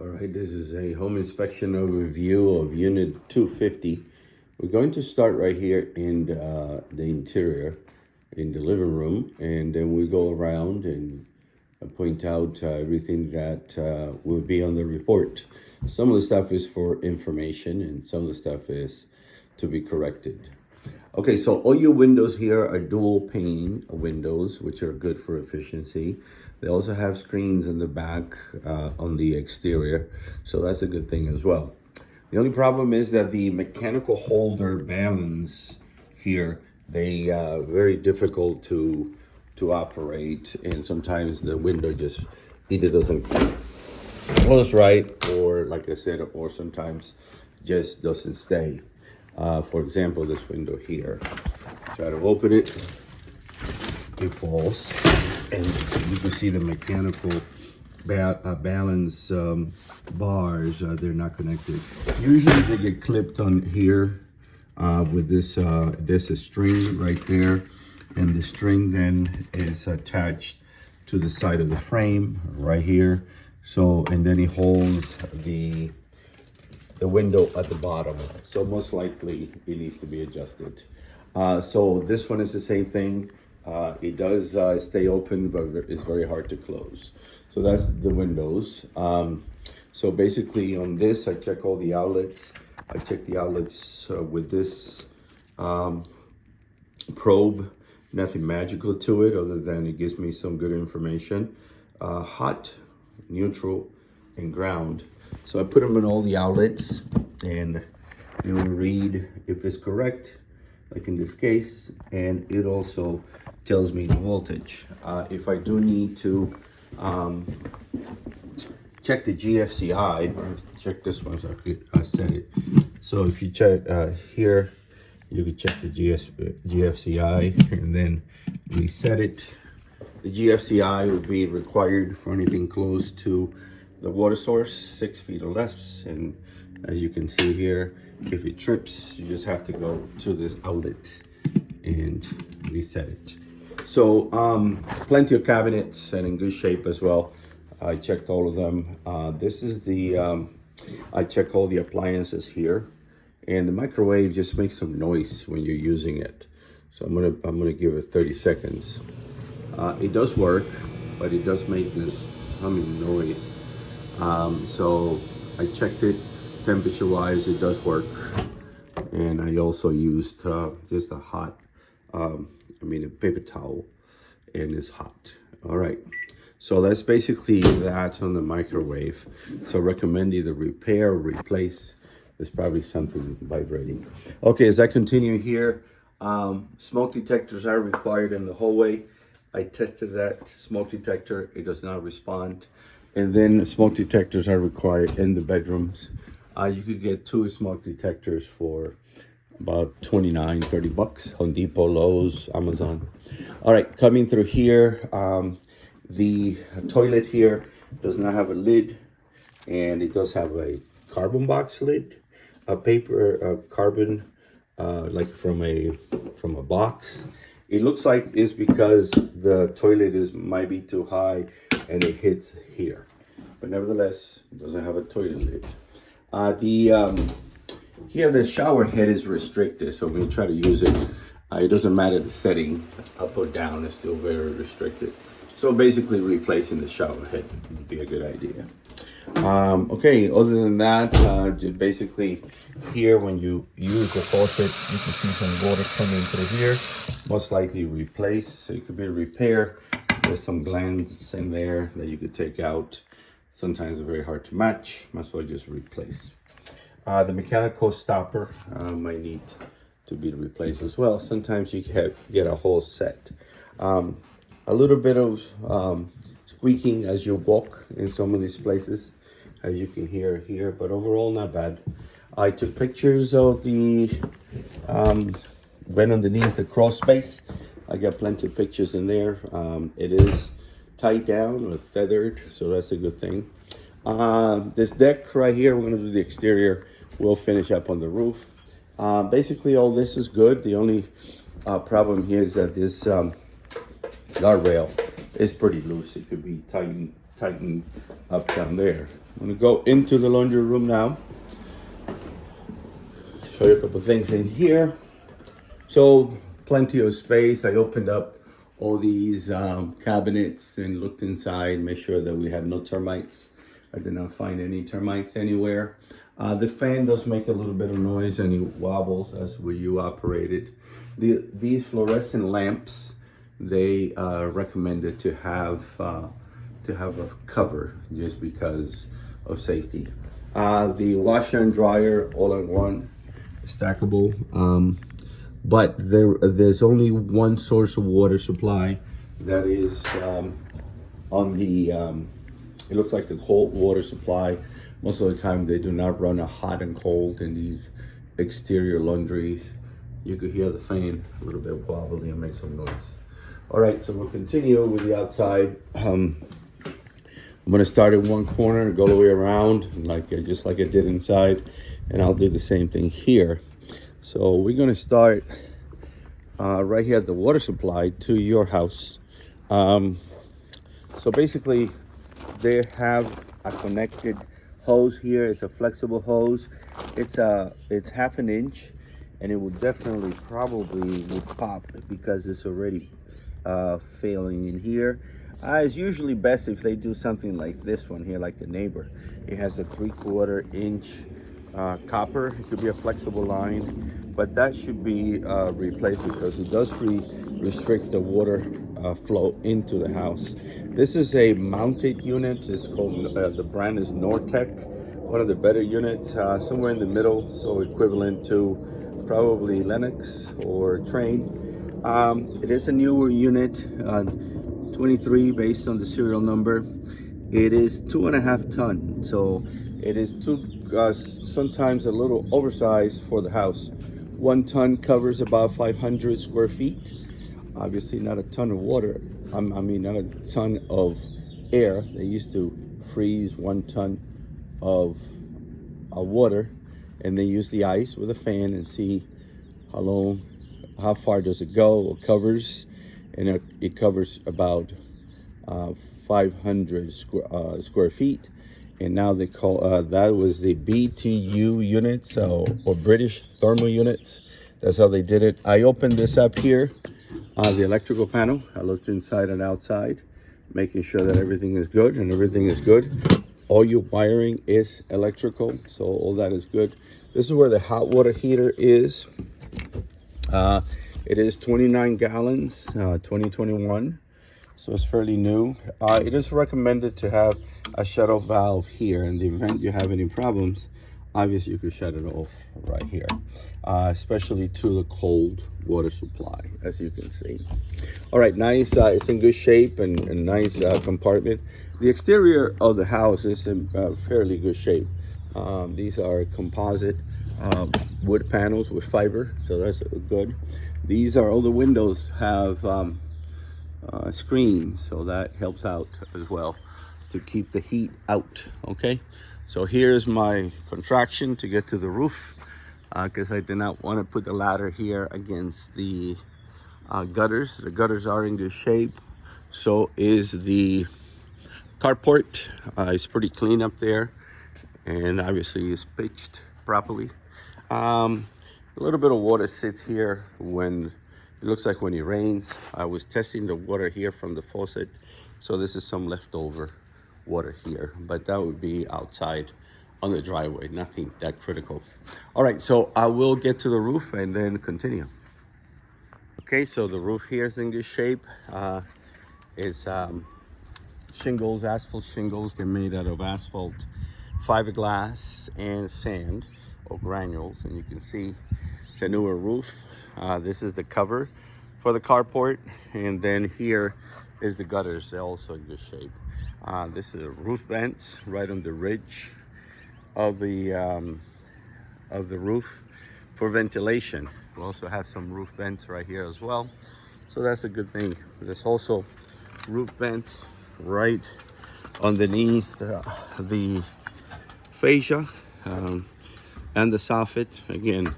All right, this is a home inspection overview of Unit 250. We're going to start right here in the interior, in the living room, and then we go around and point out everything that will be on the report. Some of the stuff is for information, and some of the stuff is to be corrected. Okay, so all your windows here are dual pane windows, which are good for efficiency. They also have screens in the back on the exterior, so that's a good thing as well. The only problem is that the mechanical holder balance here, they very difficult to operate, and sometimes the window just either doesn't close right, or like I said, or sometimes just doesn't stay. For example, this window here, try to open it, it falls, and you can see the mechanical balance bars, they're not connected. Usually they get clipped on here with this, there's a string right there, and the string then is attached to the side of the frame right here. So, and then it holds the window at the bottom, so most likely it needs to be adjusted. So this one is the same thing. It does stay open, but it's very hard to close. So that's the windows. So basically on this, I check all the outlets. I check the outlets with this probe. Nothing magical to it other than it gives me some good information. Hot, neutral, and ground. So I put them in all the outlets, and it will read if it's correct, like in this case, and it also tells me the voltage. If I do need to check the GFCI, or check this one so I set it. So if you check here, you can check the GFCI and then reset it. The GFCI would be required for anything close to the water source, 6 feet or less. And as you can see here, if it trips, you just have to go to this outlet and reset it. So plenty of cabinets and in good shape as well. I checked all of them. This is the, I check all the appliances here, and the microwave just makes some noise when you're using it. So I'm gonna give it 30 seconds. It does work, but it does make this humming noise. So I checked it temperature wise, it does work. And I also used just a hot, a paper towel, and it's hot. All right, so that's basically that on the microwave. So recommend either repair or replace. There's probably something vibrating. Okay, as I continue here, smoke detectors are required in the hallway. I tested that smoke detector, it does not respond. And then smoke detectors are required in the bedrooms. You could get 2 smoke detectors for about 29, 30 bucks. Home Depot, Lowe's, Amazon. All right, coming through here, the toilet here does not have a lid, and it does have a carbon box lid, a carbon, like from a box. It looks like it's because the toilet might be too high and it hits here, but nevertheless, it doesn't have a toilet lid. Here the shower head is restricted, so when you try to use it, it doesn't matter the setting, up or down, it's still very restricted. So basically replacing the shower head would be a good idea. Okay, other than that, basically here when you use the faucet, you can see some water coming through here. Most likely replace, so it could be a repair. There's some glands in there that you could take out. Sometimes they're very hard to match, might as well just replace. The mechanical stopper might need to be replaced as well. Sometimes you can get a whole set. A little bit of squeaking as you walk in some of these places, as you can hear here, but overall not bad. I took pictures of the went underneath the crawl space. I got plenty of pictures in there. It is tied down or feathered, so that's a good thing. This deck right here, we're gonna do the exterior. We'll finish up on the roof. Basically all this is good. The only problem here is that this guardrail is pretty loose. It could be tightened tightened up down there. I'm gonna go into the laundry room now. Show you a couple things in here. So plenty of space. I opened up all these cabinets and looked inside, made sure that we have no termites. I did not find any termites anywhere. The fan does make a little bit of noise and it wobbles as you operate it. These fluorescent lamps, they recommended to have a cover just because of safety. The washer and dryer all in one, stackable. But there's only one source of water supply that is on the it looks like the cold water supply. Most of the time they do not run a hot and cold in these exterior laundries. You could hear the fan a little bit wobbly and make some noise. All right, so we'll continue with the outside. I'm gonna start in one corner and go all the way around, just like I did inside, and I'll do the same thing here. So we're gonna start right here at the water supply to your house. So basically they have a connected hose here. It's a flexible hose. It's half an inch, and it will definitely probably will pop because it's already failing in here. It's usually best if they do something like this one here, like the neighbor. It has a 3/4 inch copper. It could be a flexible line, but that should be replaced because it does restrict the water flow into the house. This is a mounted unit. It's called the brand is Nortec, one of the better units, somewhere in the middle, so equivalent to probably Lennox or Trane. It is a newer unit, 23 based on the serial number. It is 2.5 ton, so it is sometimes a little oversized for the house. 1 ton covers about 500 square feet. Obviously not a ton of water. I mean not a ton of air. They used to freeze 1 ton of water, and they use the ice with a fan and see how far does it go. It covers, and it covers about 500 square feet. And now they call that was the BTU units, or British thermal units. That's how they did it. I opened this up here, the electrical panel. I looked inside and outside, making sure that everything is good, and everything is good. All your wiring is electrical, so all that is good. This is where the hot water heater is. It is 29 gallons, 2021. So it's fairly new. It is recommended to have a shut-off valve here. In the event you have any problems, obviously you can shut it off right here, especially to the cold water supply, as you can see. All right, nice. It's in good shape and nice compartment. The exterior of the house is in fairly good shape. These are composite wood panels with fiber, so that's good. These are all the windows have screens, so that helps out as well to keep the heat out. Okay, so here's my contraction to get to the roof, because I did not want to put the ladder here against the gutters. The gutters are in good shape, so is the carport. It's pretty clean up there, and obviously it's pitched properly. A little bit of water sits here when it looks like when it rains. I was testing the water here from the faucet, so this is some leftover water here, but that would be outside on the driveway, nothing that critical. All right, so I will get to the roof and then continue. Okay, so the roof here is in good shape. It's shingles, asphalt shingles. They're made out of asphalt, fiberglass, and sand or granules, and you can see it's a newer roof. This is the cover for the carport, and then here is the gutters. They're also in good shape. This is a roof vent right on the ridge of the roof for ventilation. We also have some roof vents right here as well, so that's a good thing. There's also roof vents right underneath the fascia and the soffit. Again,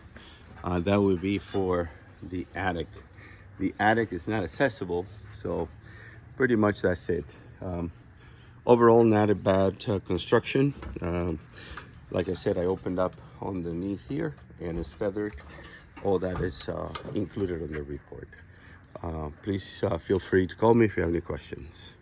that would be for the attic. The attic is not accessible, so pretty much that's it. overall, not a bad construction. Like I said, I opened up underneath here and it's feathered. All that is included on the report. Please feel free to call me if you have any questions.